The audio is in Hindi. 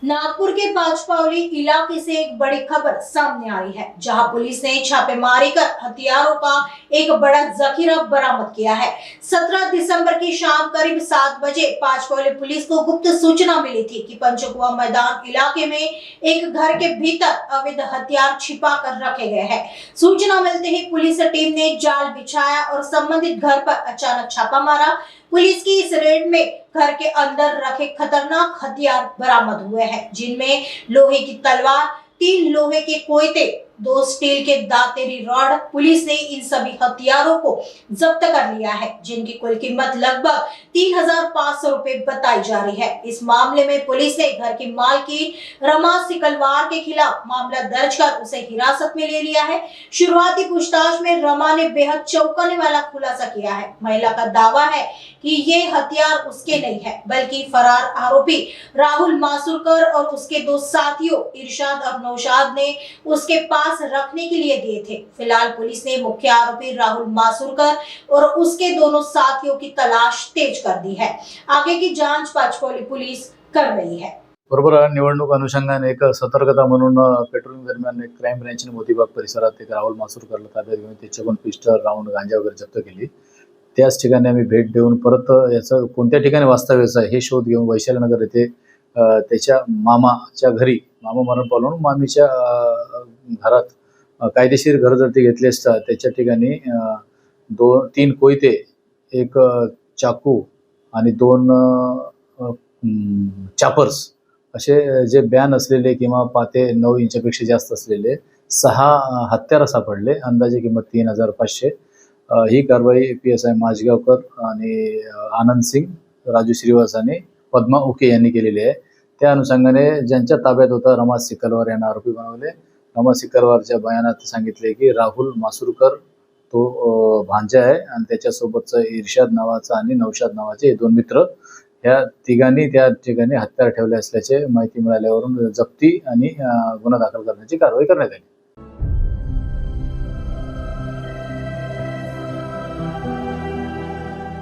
नागपुर के पांचपावली इलाके से एक बड़ी खबर सामने आई है, जहां पुलिस ने छापेमारी कर हथियारों का एक बड़ा जखीरा बरामद किया है। 17 दिसंबर की शाम करीब 7 बजे पांचपावली पुलिस को गुप्त सूचना मिली थी कि पंचकुआ मैदान इलाके में एक घर के भीतर अवैध हथियार छिपा कर रखे गए हैं। सूचना मिलते ही पुलिस टीम ने जाल बिछाया और संबंधित घर पर अचानक छापा मारा। पुलिस की इस रेड में घर के अंदर रखे खतरनाक हथियार बरामद हुए हैं, जिनमें लोहे की तलवार, 3 लोहे के कोयते, 2 स्टील के दातेरी रॉड। पुलिस ने इन सभी हथियारों को जब्त कर लिया है, जिनकी कुल कीमत लगभग 3,500 रुपए बताई जा रही है। इस मामले में पुलिस ने घर की मालकिन रमा सिकलवार के खिलाफ मामला दर्ज कर उसे हिरासत में ले लिया है। शुरुआती पूछताछ में रमा ने बेहद चौंकाने वाला खुलासा किया है। महिला का दावा है कि ये हथियार उसके नहीं है, बल्कि फरार आरोपी राहुल मासूरकर और उसके 2 साथियों इरशाद और नौशाद ने उसके पास रखने के लिए दिए थे। फिलहाल पुलिस ने मुख्य आरोपी राहुल मासूरकर और उसके दोनों साथियों की तलाश तेज कर दी है। आगे की जांच पांचपावली पुलिस कर रही है। बरोबर निवडणूक अनुषंगाने एक सतर्कता म्हणून पेट्रोलिंग दरम्यान एक क्राईम ब्रँचने मोतीबाग परिसरात एक राहुल मासूरकरला ताब्यात घेऊन त्याच्याकडून पिस्टल, राऊंड, गांजा वगैरे जप्त केली। त्याच ठिकाणी आम्ही भेट देऊन परत याचं कोणत्या ठिकाणी वास्तव्याचं आहे हे शोध घेऊन वैशालीनगर येथे त्याच्या मामाच्या घरी, मामा मरण पावलं मामीच्या घरात कायदेशीर घरजडती घेतली असता त्याच्या ठिकाणी 3 कोयते, एक चाकू आणि 2 चापर्स असे जे बॅन असलेले किंवा पाते 9 इंचापेक्षा जास्त असलेले 6 हत्यारं सापडले। अंदाजे किंमत 3,500। ही कारवाई PSI माझगावकर आणि आनंद सिंग, राजू श्रीवास आणि पद्मा उके यांनी केलेली आहे। त्या अनुषंगाने ज्यांच्या ताब्यात होता रमा सिकलवार यांना आरोपी बनवले। रमा सिकलवारच्या बयानात सांगितले की राहुल मासूरकर तो भांजा आहे आणि त्याच्यासोबतचा इरशाद नावाचा आणि नौशाद नावाचे 2 मित्र, या तिघांनी त्या ठिकाणी हत्यार ठेवले असल्याचे माहिती मिळाल्यावरून जप्ती आणि गुन्हा दाखल करण्याची कारवाई करण्यात आली।